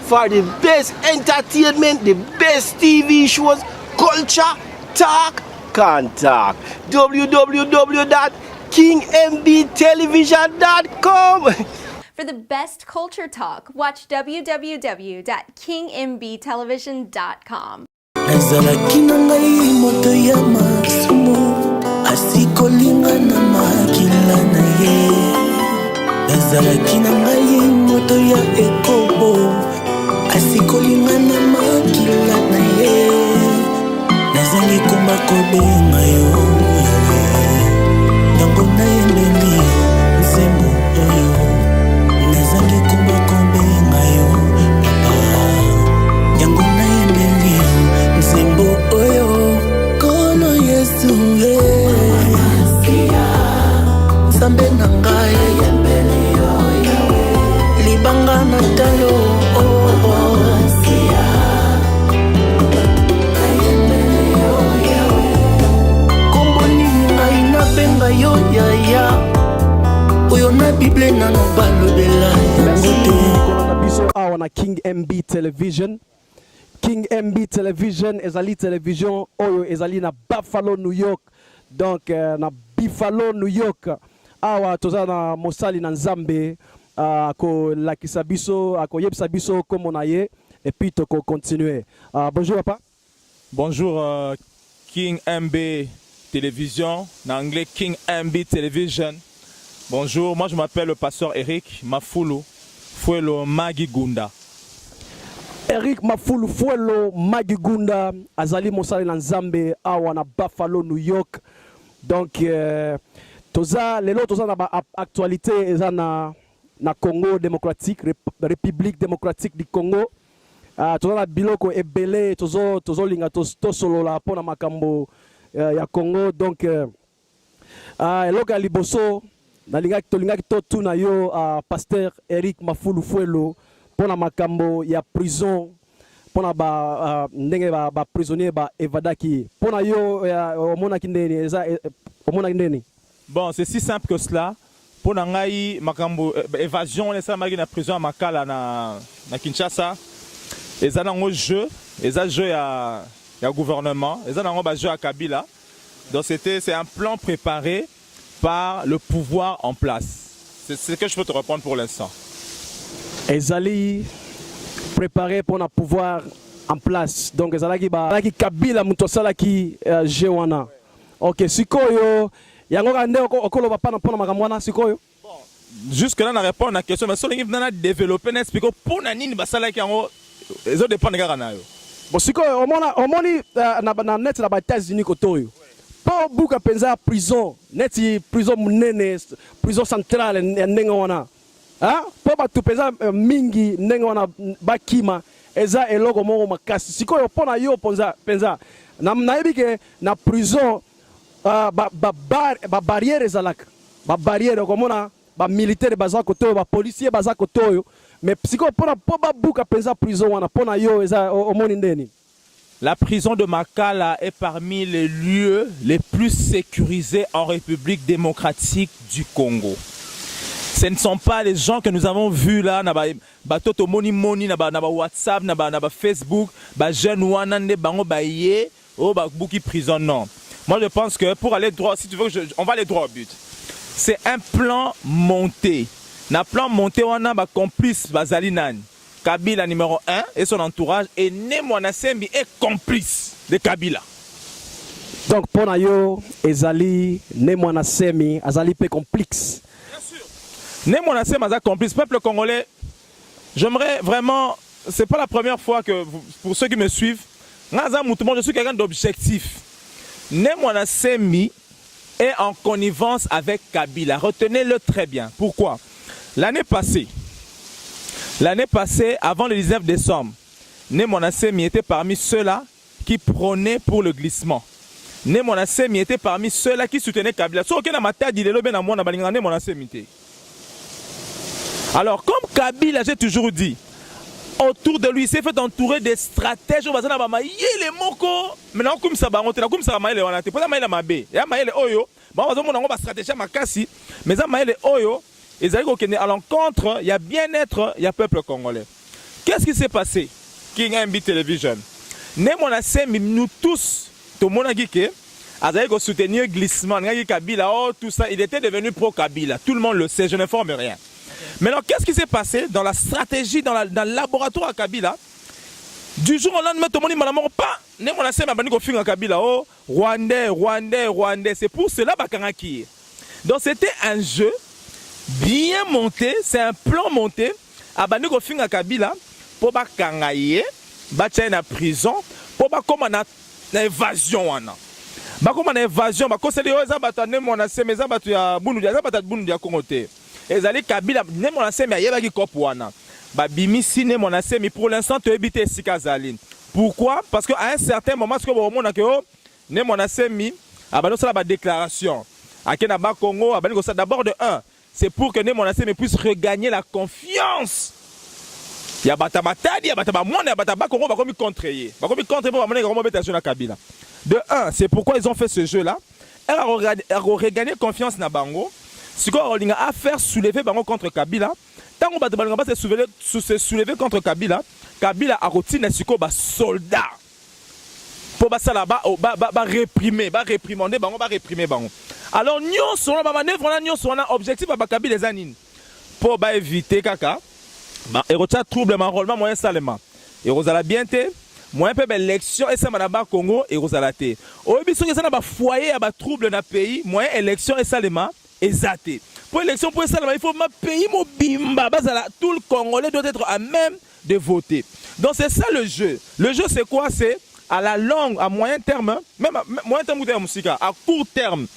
for the best entertainment, the best TV shows, culture, talk, can't talk. www.kingmbtelevision.com. For the best culture talk, watch www.kingmbtelevision.com. Nazalaki na ngai moto ya masumu asikolinga na makila na ye. Nazalaki na ngai moto ya ekobo asikolinga na makila na ye. Nazangi komba kobenga yo yango nayembeli nzembo oyo. Nazangi komba kobenga yo papa yango nayembeli nzembo oyo. Kono Yesu Nzambe na ngai libanga na talo komboni ngai nabenga yo yaya oyo na Bible nano balobela yango te. biso awa na King MB Television. King MB Television ezali television oyo ezali na Buffalo, New York. Donc na Buffalo, New York awa toza na mosali na Nzambe ko lakisa biso ko yebisa biso comme na ye et puis to continuer. Bonjour papa. Bonjour King MB Television, en anglais King MB Television. Bonjour, moi je m'appelle le pasteur Eric Mafulu Fuelo Magigunda. Eric Mafulu Fuelo Magigunda azali mosali na Nzambe awa na Buffalo, New York. Donc toza lelo toza na ba actualité eza na Congo démocratique, République démocratique du Congo. Toza na biloko ebele tozo linga to solola pona makambo ya Congo. Donc eloko ya liboso tolingaki to tuna yo pasteur Eric Mafulu Fuelo pona makambo ya prison pona ba ndenge ba prisonnier ba evadaki pona yo omonaki ndeni eza omonaki ndeni. Bon, c'est si simple que cela. Pour ngai makambo évasion les samaki na prison à Makala na Kinshasa. Eza nango jeu, eza jeu ya gouvernement, eza nango ba jeu à Kabila. Donc c'est un plan préparé par le pouvoir en place. C'est ce que je peux te répondre pour l'instant. Ezali préparé pour le pouvoir en place. Donc ezalaki Kabila mutosala ki jewana. OK, sikoyo yango kande okolo papa na pona makamwana sikoyo. Jusque là na répondre à la question mais so lingi na développer na expliquer pour na nini basala ki yango ezo dépendre kaka na yo. Bon sikoyo omoni na net na ba États-Unis kotoyo. Po buka penza prison, neti prison munene, prison centrale ndenge wana. Ah, po ba tu penza mingi ndenge wana bakima eza eloko moko makasi. Sikoyo pona yo penza na nayebi ke na prison ba barrière ezalaka. Ba barrière komona ba militaire baza kotoyo, ba policier baza kotoyo. Mais sikoyo pona po ba buka penza prison wana pona yo eza omoni ndeni. La prison de Makala est parmi les lieux les plus sécurisés en République démocratique du Congo. Ce ne sont pas les gens que nous avons vus là, Toto Moni Moni, WhatsApp, Facebook, Jeune Wanande, Bango Baye, Bouki prison. Non. Moi je pense que pour aller droit, si tu veux, on va aller droit au but. C'est un plan monté. Na plan monté, on a complice Bazalinan. Kabila numéro 1 et son entourage et Nemwana Sembi est complice de Kabila. Donc pour Nayo, Ezali, Nemwana Sembi, Azali pe complice. Bien sûr. Nemwana Sembi est complice. Peuple congolais, j'aimerais vraiment, c'est pas la première fois que, pour ceux qui me suivent, je suis quelqu'un d'objectif. Nemwana Sembi est en connivence avec Kabila. Retenez-le très bien. Pourquoi? L'année passée, avant le 19 décembre, Nemwana Sembi était parmi ceux-là qui prônaient pour le glissement. Nemwana Sembi était parmi ceux-là qui soutenaient Kabila. Alors, comme Kabila, j'ai toujours dit, autour de lui, il s'est fait entourer des stratèges. Maintenant, comme ça, à l'encontre, il y a bien-être, il y a peuple congolais. qu'est-ce qui s'est passé? King MB Television. Nous tous, tout le monde a dit que Azali a soutenir glissement, Kabila, oh, tout ça, il était devenu pro-Kabila. Tout le monde le sait, je n'informe rien. Maintenant, qu'est-ce qui s'est passé dans la stratégie, dans le laboratoire à Kabila? Du jour au lendemain, tout le monde dit, madame, pas, ne mon assez, ma banni ko finga Kabila, oh, Rwandais. C'est pour cela, bakangaki. Donc, c'était un jeu bien monté, c'est un plan monté, à banni ko finga Kabila, pour bakangaye, batien na prison, pour comme na évasion, wana. Comme na évasion, c'est les gens qui mon assez, mais ils ya bunu dia, ils bunu dia kongote. Ezali Kabila, ne mon assez, mais yeba ki kopu wana. Bimi si ne mon assez, mais pour l'instant, tu évites Sikazaline. Pourquoi? Parce qu'à un certain moment, ce que vous avez dit, ne mon assez, mais ça la déclaration. À Kenaba Congo, d'abord de 1, c'est pour que ne mon assez puisse regagner la confiance. Il y a Batabatadi, il y a Batabamon, il y a Batabakongo, il va comme contrer. Il va comme contrer pour amener une bétation à Kabila. De 1, c'est pourquoi ils ont fait ce jeu-là. Elle a regagné confiance dans Bango. C'est quoi on a faire soulever Bango contre Kabila. Tant qu'on va se soulever contre Kabila, Kabila a routine un soldat. Pour ça là-bas, réprimer, réprimander Bango, réprimer Bango. Alors nous sommes un objectif à Kabila les années. Pour éviter Kaka. Et on a trouble enrôlement moyen salement. Et on a bien été moyen peu élection et ça m'a Congo et on a laté. Au biso que ça n'a pas foyer à trouble dans le pays moyen élection et salement exacté. Pour élection pour salement il faut ma pays mon bimba tout le Congolais doit être à même de voter. Donc c'est ça le jeu. Le jeu c'est quoi? C'est à la longue, à moyen terme, même à moyen terme ou à court terme.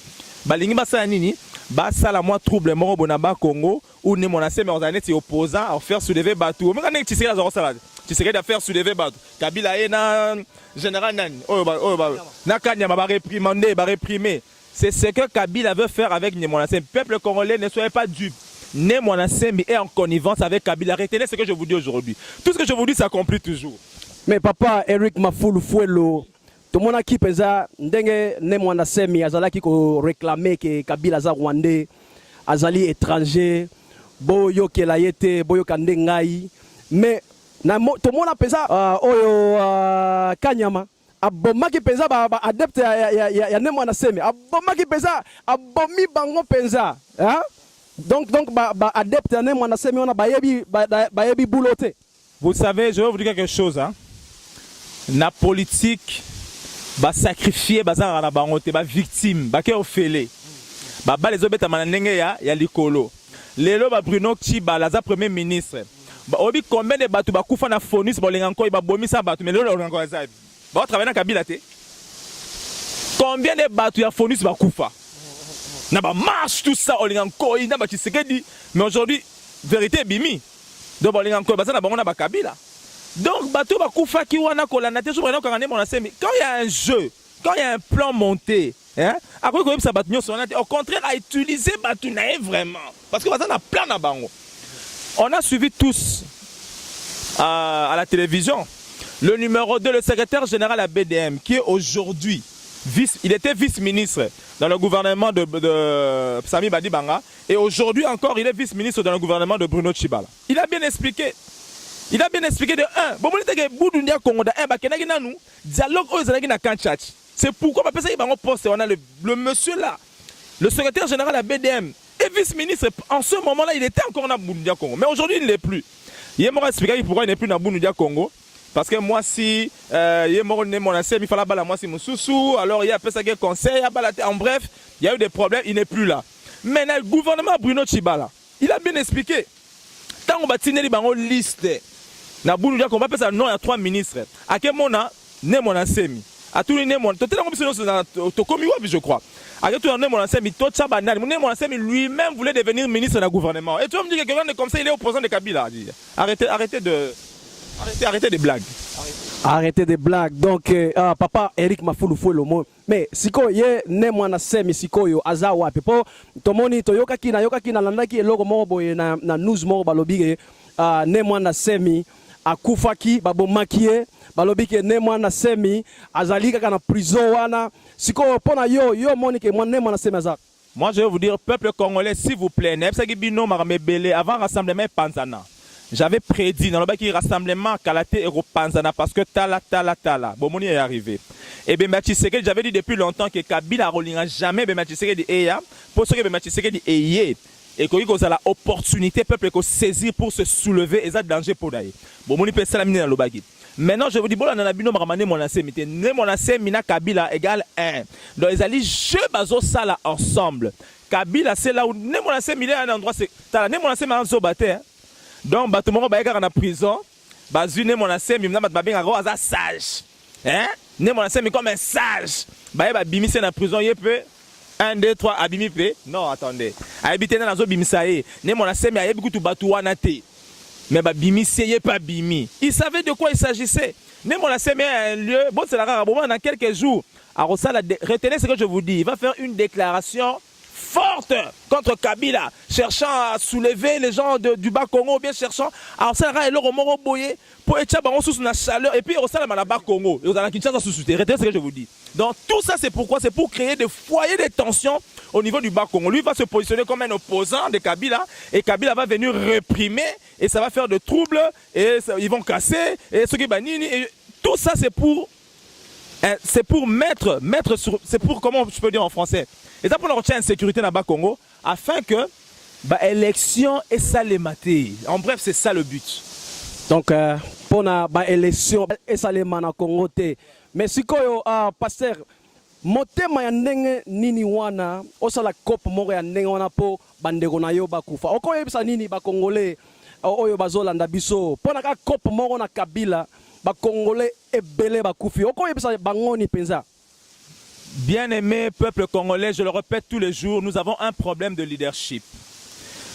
Balingi basa nini? Basa la moi trouble mort bonaba Congo ou ne mon assez mais on a été opposant à faire soulever bateau. Mais quand tu sais la salade, tu sais à faire soulever bateau. Kabila est na général nan. Na Kanyama va réprimander, va réprimer. C'est ce que Kabila veut faire avec Némonacé. Le peuple congolais ne soyez pas dupes. Némonacé est en connivence avec Kabila. Retenez ce que je vous dis aujourd'hui. Tout ce que je vous dis s'accomplit toujours. Mais papa Eric Mafulu Fuelo, tout le monde qui pesa ndenge Némonacé azala qui réclamer que Kabila za Rwandais, azali étranger, boyo kelayete, boyo kandengai. Mais tout le monde a pesa oyo Kanyama. Abomaki penza ba adepte ya Némonacé abomaki penza abomi bango penza hein? Donc ba adepte ya Némonacé on a bayebi bouloté. Vous savez, je vais vous dire quelque chose hein. La politique ba sacrifier bazara na bangote ba victime ba ke ofele. Ba les obeta manenge ya likolo. Lelo ba Bruno Tshibala za premier ministre. Ba obi combien de batu ba kufa na fonis ba lenga nko ba bomi sa batu mais lelo lenga za. Va travailler dans Kabila. Combien de bateaux y a fourni sur Bakoufa? N'a pas marche tout ça, on est encore, il n'a pas dit. Mais aujourd'hui, vérité bimi. Donc on est encore, ça n'a pas Kabila. Donc bateau Bakoufa qui wana kola na te sur quand il y a un jeu, quand il y a un plan monté, hein? Après quand ça bateau au contraire à utiliser bateau vraiment. Parce que ça n'a plein à bango. On a suivi tous à la télévision. Le numéro 2, le secrétaire général à BDM, qui est aujourd'hui il était vice-ministre dans le gouvernement de Sami Badibanga, et aujourd'hui encore, il est vice-ministre dans le gouvernement de Bruno Tshibala. Il a bien expliqué. Il a bien expliqué de 1. C'est pourquoi on a le monsieur là, le secrétaire général à BDM, et vice-ministre. En ce moment-là, il était encore dans Bounoudia Congo. Mais aujourd'hui, il ne l'est plus. Il m'a expliqué pourquoi il n'est plus dans Bounoudia Congo. Parce que moi, si il fallait bala moi si mon sous alors il y a un peu conseil, en bref, il y a eu des problèmes, il n'est plus là. Mais le gouvernement Bruno Tshibala, il a bien expliqué. Tant on va tenir les liste, na Bounoudia qu'on va passer non à 3 ministres. À quel moment né mon asemi? À tous les né mon, tout est dans commis je crois. À tout le monde asemi, tout ça banal. Mon asemi lui-même voulait devenir ministre du gouvernement. Et tu vas me dire que quelqu'un comme ça, il est opposant de Kabila. Arrêtez des blagues. Arrêtez des blagues. Donc, papa Eric Mafulu Fuelo. Mais si ko ye ne mwana semi siko yo azawa pepo tomoni to yoka kina landaki eloko mo boye na news mo balobi ne mwana semi akufaki babomaki balobi ke ne mwana semi azali kaka na prison wana siko pona yo moni ke ne mwana semi azak. Moi je vais vous dire peuple congolais s'il vous plaît, nebsaki bino maramebele avant rassemblement panzana. j'avais prédit dans le bac rassemblement Kalate et Ropanzana parce que tala. Bomoni est arrivé. Et Bemba Tshisekedi, j'avais dit depuis longtemps que Kabila ne jamais Bemba Tshisekedi eya pour ce que Bemba Tshisekedi eye et qu'il y a l'opportunité peuple de saisir pour se soulever et ça danger pour d'ailleurs. Bomoni peut ça la mine dans le bac. Maintenant, je vous dis, bon, on a ramené mon assemblée. Mon assemblée, Kabila égale 1. Donc, ils allaient jeu bazo ça là ensemble. Kabila, c'est là où mon assemblée est un endroit. C'est là, mon assemblée est un zobaté. Donc, tout le monde va en prison. Bazu, mon assemblée, il va être sage. Hein? Mon assemblée comme un sage. Bah, bimi, c'est en prison, il peut. 1, 2, 3, abimi, non, attendez. Habiter dans la zone bimisaye. Mon assemblée, il y a beaucoup de batouanate. Mais Bimi, c'est pas Bimi. Il savait de quoi il s'agissait. Même on a semé un lieu, bon c'est la rare, bon dans quelques jours, Arosala, retenez ce que je vous dis, il va faire une déclaration forte contre Kabila, cherchant à soulever les gens du bas Congo, bien cherchant à Arosala et leur moro boyé pour être sous la chaleur et puis Arosala dans le bas Congo, et aux Kinshasa sous-souté. Retenez ce que je vous dis. Donc tout ça c'est pourquoi, c'est pour créer des foyers de tension au niveau du bas Congo. Lui va se positionner comme un opposant de Kabila et Kabila va venir réprimer et ça va faire de troubles et ça, ils vont casser et ce qui banini et tout ça c'est pour mettre sur, c'est pour comment je peux dire en français, et ça pour leur retenir en sécurité dans le bas Congo afin que élection et ça les mater. En bref c'est ça le but. Donc pour la élection et ça les mana Congo te. Mais si koyo pasteur motema ya ndenge nini wana osala kope moko ya ndenge wana po bandeko na yo bakufa okoyebisa nini bakongolais oyo bazolanda biso pona ka kope moko na Kabila bakongolais ebele bakufi okoyebisa bangoni penza. Bien-aimé peuple congolais, je le répète tous les jours, nous avons un problème de leadership.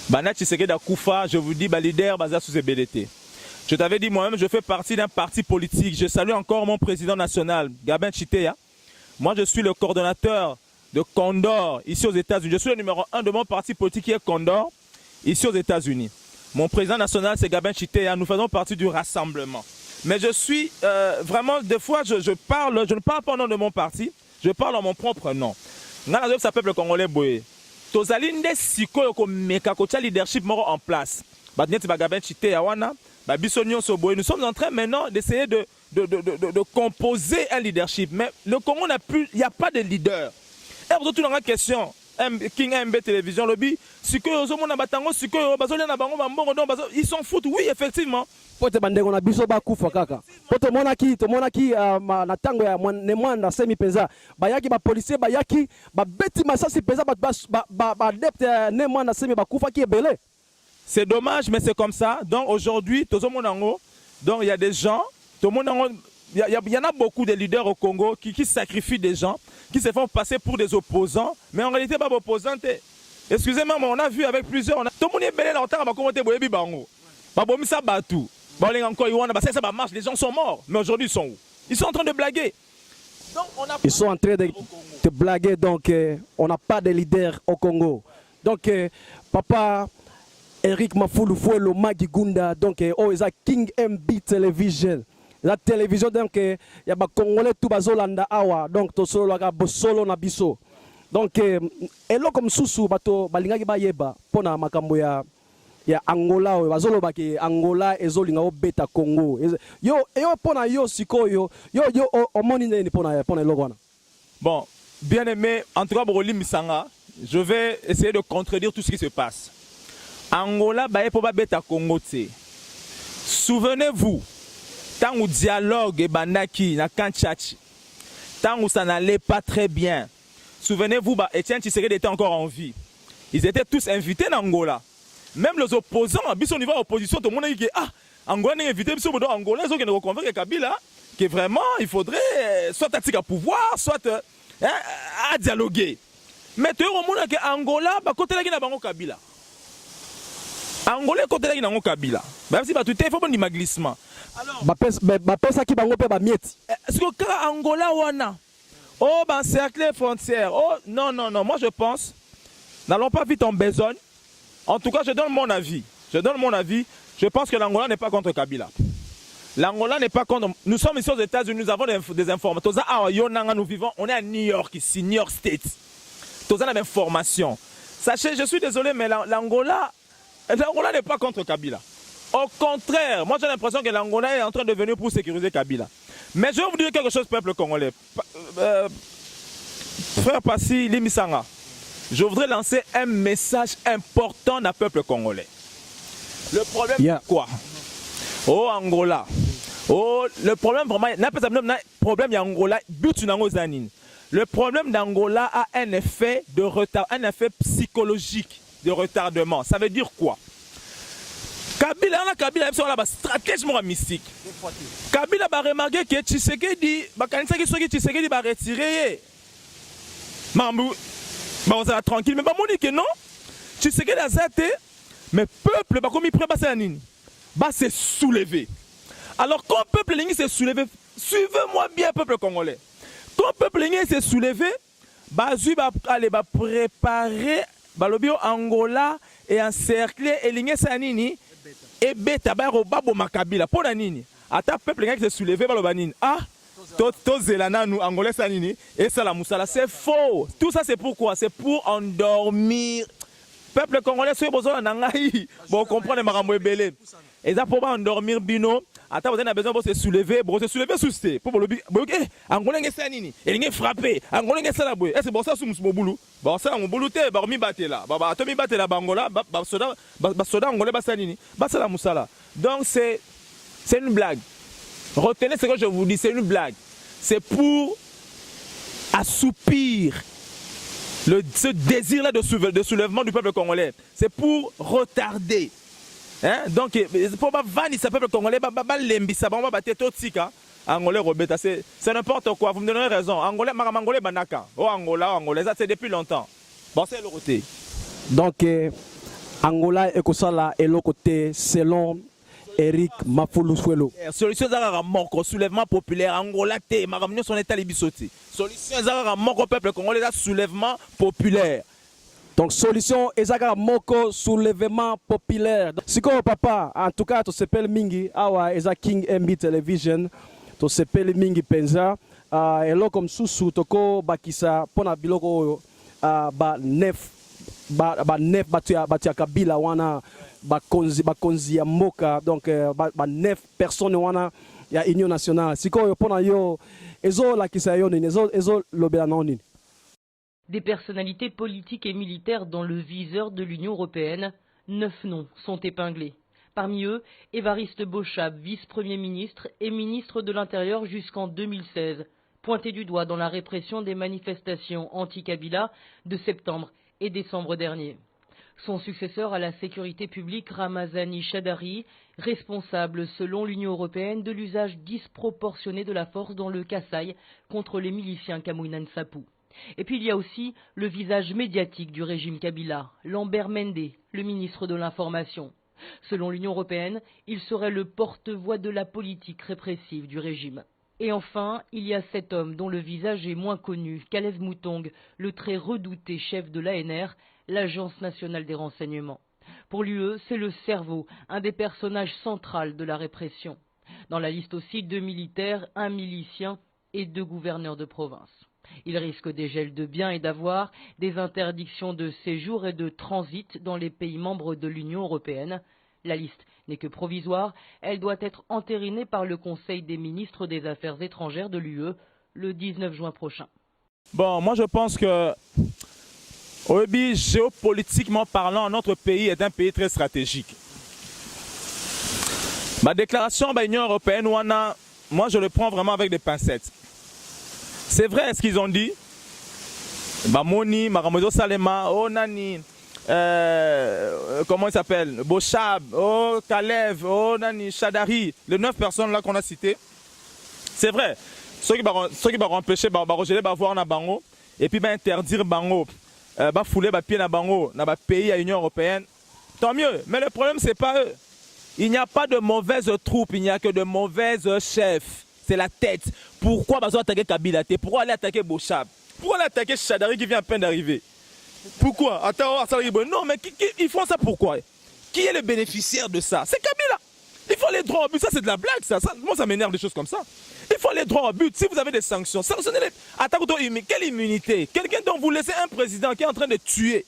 Bana Tshisekedi Akufa, je vous dis, leader baza sous EBDT. Je t'avais dit moi-même, je fais partie d'un parti politique. Je salue encore mon président national, Gabin Chiteya. Moi, je suis le coordonnateur de Condor ici aux États-Unis. Je suis le numéro 1 de mon parti politique qui est Condor ici aux États-Unis. Mon président national, c'est Gabin Chiteya. Nous faisons partie du rassemblement. Mais je suis vraiment, des fois, je ne parle pas au nom de mon parti, je parle en mon propre nom. Nous ça peuple congolais boye. Tozali nde sikoyo ko meka ko leadership moro en place. Gabin Chiteya wana. Nous sommes en train maintenant d'essayer de composer un leadership. Mais le Congo n'a plus, il n'y a pas de leader. Et vous avez une question. King MB Télévision, lobby, ils s'en foutent, oui, effectivement. Pote bandeko na biso bakufa kaka. Pote monaki na tango ya nemwanda semi penza. Bayaki ba policier bayaki ba beti masasi penza ba adepte nemwanda semi bakufa ki ebele. C'est dommage, mais c'est comme ça. Donc aujourd'hui, tout le monde donc il y a des gens, tout le monde il y en a beaucoup de leaders au Congo qui sacrifient des gens, qui se font passer pour des opposants, mais en réalité pas opposants. Excusez-moi, mais on a vu avec plusieurs, tout le monde est belé dans le temps, ça marche, les gens sont morts, mais aujourd'hui ils sont où? Ils sont en train de blaguer. Donc, ils sont en train de blaguer, donc on n'a pas de leader au Congo. Donc papa Eric Mafulufuelo Magigunda, donc ils King MB Television. La télévision, donc il y a des Congolais tout bazolanda awa, donc to solo la bosolo na biso. Donc elo comme susu bato balingaki bayeba pona makambo ya Angola bazolo baki Angola ezolinga obeta Congo. Yo pona yo sikoyo yo omoni nini pona eloko wana. Bon, bien aimé, en tout cas Boroli Misanga, je vais essayer de contredire tout ce qui se passe. Angola baye po ba beta Congo tse. Souvenez-vous, tant où dialogue et bandaki na Kanchachi, tant où ça n'allait pas très bien. Souvenez-vous, Etienne Tshisekedi était encore en vie. Ils étaient tous invités en Angola. Même les opposants, à au niveau de l'opposition, tout le monde a dit que Angola n'est invité, mais au Angola, ils ont convaincu Kabila que vraiment il faudrait soit tactique à pouvoir, soit à dialoguer. Mais tu vois que Angola, côté là, il y a Kabila. Angola côté là il y a Kabila. Même si tout est faut bon glissement. Alors bapesa ki bango pe ba mieti. Est-ce que Angola wana oh ben cercle frontière. Oh non, moi je pense n'allons pas vite en besogne. En tout cas, je donne mon avis. Je pense que l'Angola n'est pas contre Kabila. L'Angola n'est pas contre. Nous sommes ici aux États-Unis, nous avons des informations. Nous vivons, on est à New York ici, New York State. Tous avez des informations. Sachez, je suis désolé, mais l'Angola n'est pas contre Kabila. Au contraire, moi j'ai l'impression que l'Angola est en train de venir pour sécuriser Kabila. Mais je vais vous dire quelque chose, peuple congolais. Frère Passi Limisanga, je voudrais lancer un message important à peuple congolais. Le problème, c'est quoi? Oh Angola. Oh, le problème vraiment, problème d'Angola, le problème d'Angola a un effet de retard, un effet psychologique de retardement. Ça veut dire quoi? Kabila, Kabila, c'est une stratégie mystique. Kabila a remarqué que Tshisekedi, Tshisekedi va retirer. Mamou, on va tranquille, mais pas que non. Tshisekedi a zate, mais peuple, comme il prépare va se soulever. Alors, quand le peuple s'est soulevé, suivez-moi bien, peuple congolais. Quand le peuple s'est soulevé, Bazu va aller préparer Balobio Angola et encercler et l'ingé sanini et beta ba robabo makabila pour la nini. Ata peuple qui s'est soulevé balobanini. Ah, to zelana nous Angolais sanini et ça la moussala, c'est faux. Tout ça c'est pourquoi? C'est pour endormir. Peuple congolais soyez besoin nangai. Bon comprendre makambo ebele. Et ça pour endormir bino. Attends, vous avez besoin de se soulever, pour se soulever sous ce pour le Angolais ngi sanini, il ngi frapper, Angolais ngi sala boy. C'est bon ça sous mon boulot. Bon ça mon boulot te ba mi batela. Ba to mi batela bangola, ba soda Angolais ba sanini. Ba sala musala. Donc c'est une blague. Retenez ce que je vous dis, c'est une blague. C'est pour assoupir ce désir-là de soulèvement du peuple congolais. C'est pour retarder. Hein? Donc, pour vanir ce peuple congolais, Angolais Robeta, c'est n'importe quoi. Vous me donnez raison. Angolais, Angolais Banaka. Oh, Angolais, ça c'est depuis longtemps. Bon, c'est le côté. Donc, Angola et Kosala et le côté selon Eric Mafulufuelo. Solution Zara Moko, soulèvement populaire. Angola, Maramino, son état libisoti. Solution Zara Moko, peuple congolais, soulèvement populaire. Donc, solution, Ezaka Moko, soulèvement populaire. Si quoi, papa, en tout cas, tu s'appelles Mingi, Awa, Eza King MB Television, tu s'appelles Mingi Penza, et là, comme sous Toko, Bakisa, Pona Biloko, nef, Batia Kabila, Wana, Bakonzi ya Moka, donc, nef personnes, Wana, ya Union Nationale. Si quoi, Pona Yo, Ezo la Kisayonin, Ezo Lobelanonin. Des personnalités politiques et militaires dans le viseur de l'Union européenne, 9 noms sont épinglés. Parmi eux, Évariste Bochab, vice-premier ministre et ministre de l'Intérieur jusqu'en 2016, pointé du doigt dans la répression des manifestations anti-Kabila de septembre et décembre dernier. Son successeur à la sécurité publique, Ramazani Chadari, responsable selon l'Union européenne de l'usage disproportionné de la force dans le Kasaï contre les miliciens Kamouinan Sapou. Et puis il y a aussi le visage médiatique du régime Kabila, Lambert Mende, le ministre de l'Information. Selon l'Union européenne, il serait le porte-voix de la politique répressive du régime. Et enfin, il y a cet homme dont le visage est moins connu, Calais Moutong, le très redouté chef de l'ANR, l'Agence nationale des renseignements. Pour l'UE, c'est le cerveau, un des personnages centraux de la répression. Dans la liste aussi 2 militaires, 1 milicien et 2 gouverneurs de province. Il risque des gels de biens et d'avoirs, des interdictions de séjour et de transit dans les pays membres de l'Union européenne. La liste n'est que provisoire, elle doit être entérinée par le Conseil des ministres des Affaires étrangères de l'UE le 19 juin prochain. Bon, moi je pense que, géopolitiquement parlant, notre pays est un pays très stratégique. Ma déclaration de l'Union européenne, moi je le prends vraiment avec des pincettes. C'est vrai ce qu'ils ont dit. Bamoni, Maramozo Salema, oh Nani, comment il s'appelle, Bochab, oh Kalev, oh Nani, Chadari, les 9 personnes là qu'on a citées. C'est vrai. Ceux qui vont empêcher, rejeter, voir na bango, et puis interdire bango, fouler pied na bango, na pays à l'Union européenne. Tant mieux. Mais le problème c'est pas eux. Il n'y a pas de mauvaises troupes, il n'y a que de mauvaises chefs. C'est la tête. Pourquoi attaquer Kabila? Pourquoi aller attaquer Bochab? Pourquoi aller attaquer Chadari qui vient à peine d'arriver? Pourquoi? Attends, non, mais ils font ça pourquoi? Qui est le bénéficiaire de ça? C'est Kabila. Il faut les droits au but. Ça, c'est de la blague, ça. Moi, ça m'énerve des choses comme ça. Il faut les droits au but. Si vous avez des sanctions, sanctionnez-les. Quelle immunité? Quelqu'un dont vous laissez un président qui est en train de tuer.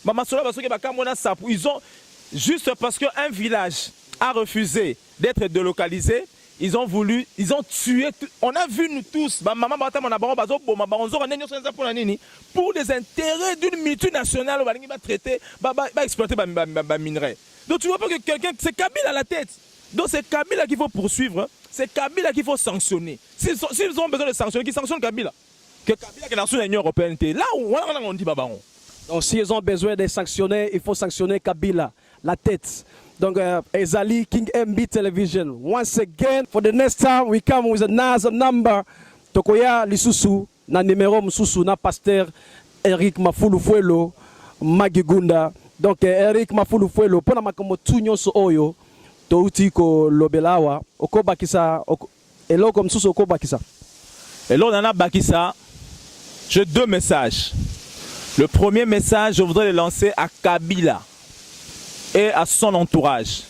Ils ont, juste parce qu'un village a refusé d'être délocalisé, ils ont tué, on a vu nous tous, pour les intérêts d'une multinationale, traiter, exploiter les minerais. Donc tu vois pas que quelqu'un, c'est Kabila à la tête. Donc c'est Kabila qu'il faut poursuivre, c'est Kabila qu'il faut sanctionner. S'ils ont besoin de sanctionner, qu'ils sanctionnent Kabila. Que Kabila qui est dans l'Union européenne, là où on dit babaron. Donc s'ils ont besoin de sanctionner, il faut sanctionner Kabila, la tête. Donc, Ezali, King MB Television. Once again, for the next time, we come with a nice number. Tokoya Lisusu, na numéro Msusu, na pasteur Eric Mafulufuelo, Magigunda. Donc, Eric Mafulufuelo, pona makomo tunyo so oyo, to uti ko lobelawa, oko bakisa, elo comme Msusu oko bakisa. Elo nana bakisa, j'ai deux messages. Le premier message, je voudrais le lancer à Kabila et à son entourage.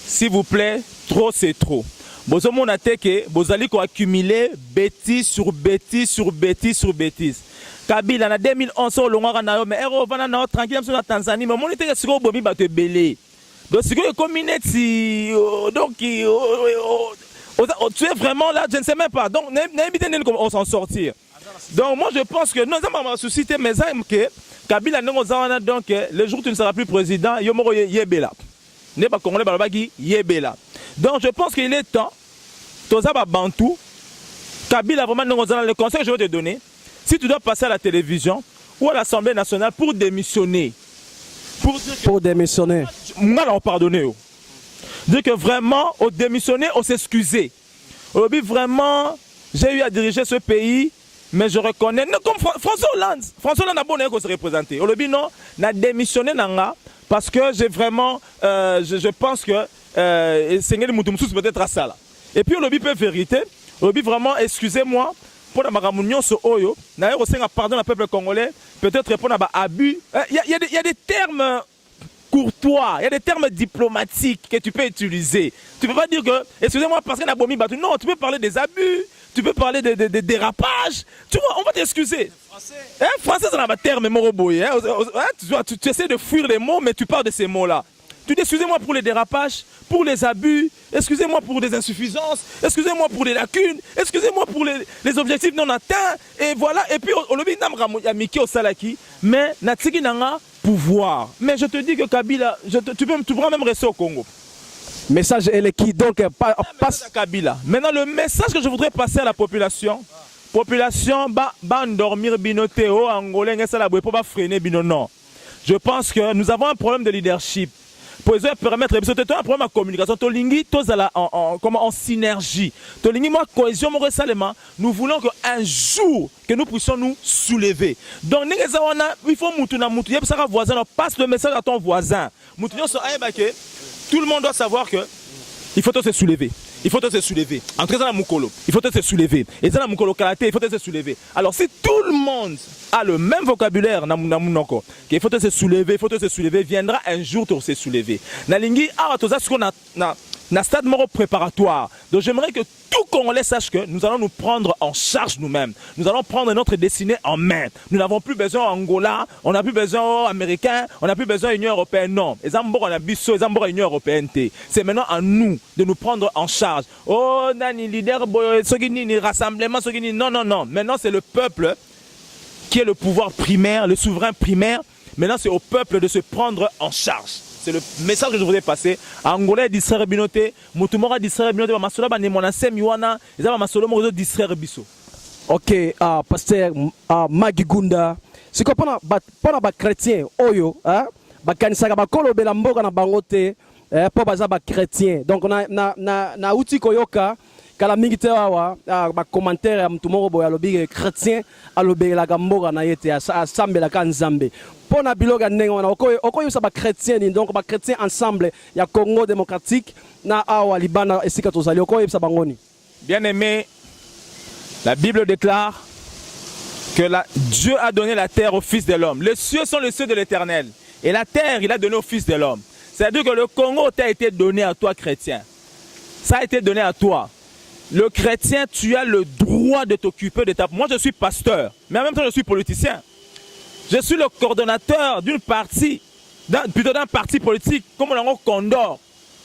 S'il vous plaît, trop c'est trop. Bozomo na teke, bozali ko accumuler bêtise sur bêtise sur bêtise sur bêtise. Kabila na 2011 au longa na yo mais ero vana na tranquille sur la Tanzanie mais mon teke siko bobi ba te belé. Donc siko community donc tu es vraiment là, je ne sais même pas. Donc n'invitez nous on s'en sortir. Donc moi je pense que nous avons suscité mes âmes que Kabila donc le jour où tu ne seras plus président, Yomoro Yebela. Ne pas congolais balabaki Yebela. Donc je pense qu'il est temps, Tozaba Bantou, Kabila vraiment le conseil que je vais te donner, si tu dois passer à la télévision ou à l'Assemblée nationale pour démissionner. Pour démissionner. Moi on pardonne. Dire que vraiment, au démissionner, on s'excuser. Aujourd'hui vraiment, j'ai eu à diriger ce pays. Mais je reconnais, non, comme François Hollande a bon qu'on se représenter. Aujourd'hui, non, n'a démissionné parce que j'ai vraiment, je pense que Seigneur Moutoumsous peut-être à ça là. Et puis aujourd'hui, peut vérité, aujourd'hui vraiment, excusez-moi pour la maramounion sur Oyo, n'a aussi un pardon au peuple congolais, peut-être répondre à abus. Il y a des termes courtois, il y a des termes diplomatiques que tu peux utiliser. Tu peux pas dire que, excusez-moi parce qu'il y a bomi battu. Non, tu peux parler des abus. Tu peux parler de dérapages. Tu vois, on va t'excuser. Français, c'est un terme moroboy. Tu essaies de fuir les mots, mais tu parles de ces mots-là. Tu dis, excusez-moi pour les dérapages, pour les abus, excusez-moi pour les insuffisances, excusez-moi pour les lacunes, excusez-moi pour les objectifs non atteints. Et voilà. Et puis, on le dit, Miki au Salaki, mais Natsiki Nanga, pouvoir. Mais je te dis que Kabila, tu pourras même rester au Congo. Message elle est qui donc passe à Kabila. Maintenant le message que je voudrais passer à la population ba endormir binoteo angolais ngesa pour pas freiner bino non. Je pense que nous avons un problème de leadership. Pour permettre un problème de communication tolingi tozala en synergie. Tolingi moi cohésion mo récemment, nous voulons qu'un jour que nous puissions nous soulever. Donc il faut mutuna mutu yebsaka voisin passe le message à ton voisin. Mutunyo so ayebake. Tout le monde doit savoir que il faut se soulever. Il faut se soulever. Entrer dans la Moukolo, il faut se soulever. Et dans la Moukolo Karaté, il faut se soulever. Alors si tout le monde a le même vocabulaire, il faut se soulever, viendra un jour pour se soulever. Nalingi, na stade moro préparatoire. Donc j'aimerais que tout Congolais sache que nous allons nous prendre en charge nous-mêmes. Nous allons prendre notre destinée en main. Nous n'avons plus besoin d'Angola, on n'a plus besoin d'Américains, on n'a plus besoin de l'Union européenne. Non, les Ambours, on a biso, les Ambours, l'Union européenne. C'est maintenant à nous de nous prendre en charge. Oh, nani leader, ni rassemblement, non, non, non. Maintenant, c'est le peuple qui est le pouvoir primaire, le souverain primaire. Maintenant, c'est au peuple de se prendre en charge. C'est le message que je voudrais passer. Angolais distraire binoté, Mutumora distraire binoté, Masola ba nemona semiwana, ils ont Masolo mo distraire biso. OK, pasteur Magigunda, c'est quoi pendant ba chrétien oyo, hein? Ba kanisaka ba kolobela mboka na bangote, po baza ba chrétien. Donc na uti koyoka kala mingi te awa ba commentaire ya mtu moko boya lobi chrétien alobela ka mboka na yete asambela ka nzambe. Pona biloga ndenge wana okoyo sa ba chrétien ni donc ba chrétien ensemble ya Congo démocratique na awa libana esika tozali okoyo sa bangoni. Bien-aimé, la Bible déclare que Dieu a donné la terre au Fils de l'homme. Les cieux sont les cieux de l'Éternel et la terre il a donné au Fils de l'homme. C'est-à-dire que le Congo t'a été donné à toi chrétien. Ça a été donné à toi. Le chrétien, tu as le droit de t'occuper de ta... Moi, je suis pasteur, mais en même temps, je suis politicien. Je suis le coordonnateur d'une partie, plutôt d'un parti politique, comme on l'a Condor.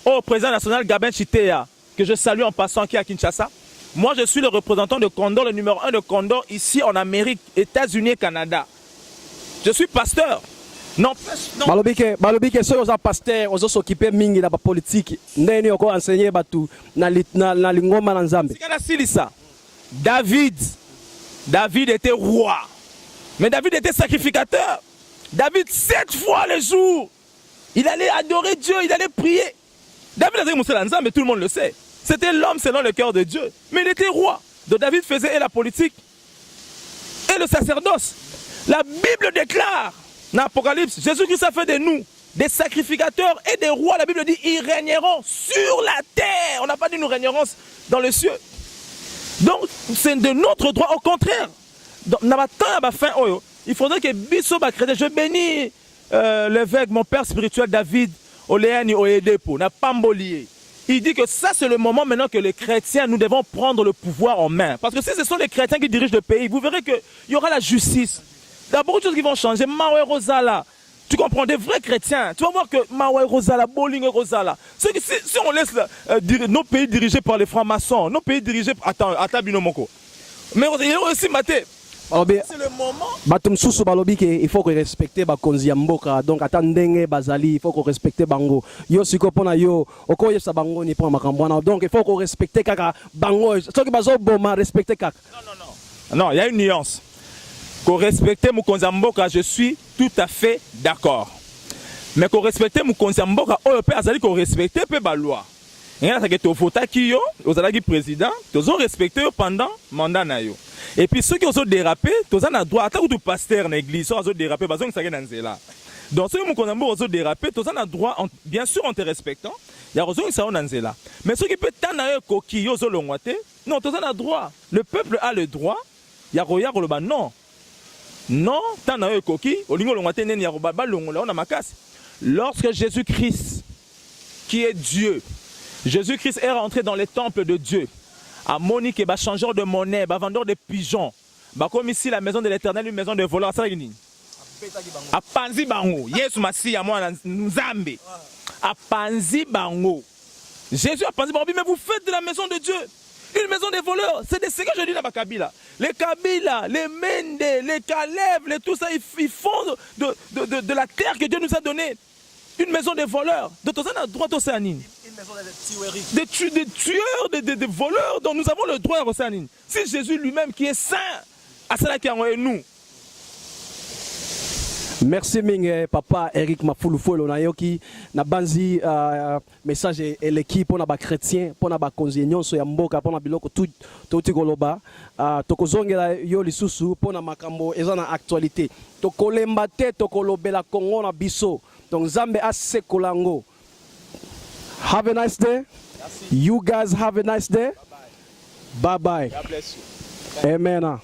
au président national Gabin Chitea, que je salue en passant qui est à Kinshasa. Moi, je suis le représentant de Condor, le numéro 1 de Condor ici en Amérique, États-Unis et Canada. Je suis pasteur. Non, non. Balobike soki oza pasteur ozosokipe mingi na bapolitiki ndeni oko enseigner batu na lingoma na Nzambe. Sikana silisa. David était roi. Mais David était sacrificateur. David 7 fois le jour. Il allait adorer Dieu, il allait prier. David était Moussa Nzambe, tout le monde le sait. C'était l'homme selon le cœur de Dieu. Mais il était roi. Donc David faisait et la politique et le sacerdoce. La Bible déclare dans l'Apocalypse, Jésus-Christ a fait de nous des sacrificateurs et des rois. La Bible dit, ils régneront sur la terre. On n'a pas dit nous régnerons dans les cieux. Donc, c'est de notre droit. Au contraire, il faudrait que Bisso Bakrede, je bénis l'évêque, mon père spirituel David Oléani Oedepo, n'a pas mbolié. Il dit que ça, c'est le moment maintenant que les chrétiens, nous devons prendre le pouvoir en main. Parce que si ce sont les chrétiens qui dirigent le pays, vous verrez qu'il y aura la justice. Il y a beaucoup de choses qui vont changer. Maoué Rosala, tu comprends, des vrais chrétiens. Tu vas voir que Maoué Rosala, Bowling Rosala, si on laisse nos pays dirigés par les francs-maçons, nos pays dirigés par... Attends, Binomoko. Mais il y a aussi Maté. C'est le moment. Batum susu balobi il faut que respecter bakonzi ya mboka. Donc attendenge bazali, il faut que respecter bango. Yo siko pona yo, oko yesa bango ni pona makambwana. Donc il faut que respecter kaka bango. Soki bazo boma respecter kaka. Non, il y a une nuance. Pour respecter Mukonzamboka, je suis tout à fait d'accord. Mais pour respecter Mukonzamboka, on peut respecter la loi. Et là, c'est que tu votes qui yo, vous avez président, tu as respecté pendant le mandat. Et puis ceux qui ont dérapé, tu as droit, à tout pasteur dans l'église, ils ont dérapé, parce que c'est là. Donc ceux qui ont dérapé, tu as droit, bien sûr en te respectant, il y a raison qui sont dans là. Mais ceux qui peuvent t'en coquille, ils ont non, tu as droit. Le peuple a le droit, il y a le non. Non, lorsque Jésus-Christ, qui est Dieu, Jésus-Christ est rentré dans les temples de Dieu, à Monique, changeur de monnaie, vendeur de pigeons, comme ici la maison de l'Éternel, une maison de voleurs, à Panzi Bango, Yesu Masiya, moi, Nzambe, à Panzi Bango. Jésus a Panzi Bango, mais vous faites de la maison de Dieu une maison des voleurs. C'est ce que je dis dans ma Kabila. Les Kabila, les Mende, les Caleb, les tout ça, ils font de la terre que Dieu nous a donnée une maison des voleurs. De tout ça, on a le droit d'Océanine. Une maison des tueurs, des voleurs dont nous avons le droit d'Océanine. C'est Jésus lui-même qui est saint, à cela qui a envoyé nous. Merci Ming, papa Eric Mafulufuelo na yoki na banzi message et l'équipe pour na chrétien pour na konzi nyonso ya mboka pour na biloko tout koloba tokozongela yo lisusu pour na makambo eza na actualité tokolemba te tokolobela Congo na biso donc Nzambe asekolango. Have a nice day. You guys have a nice day. Bye bye. God bless you. Amen.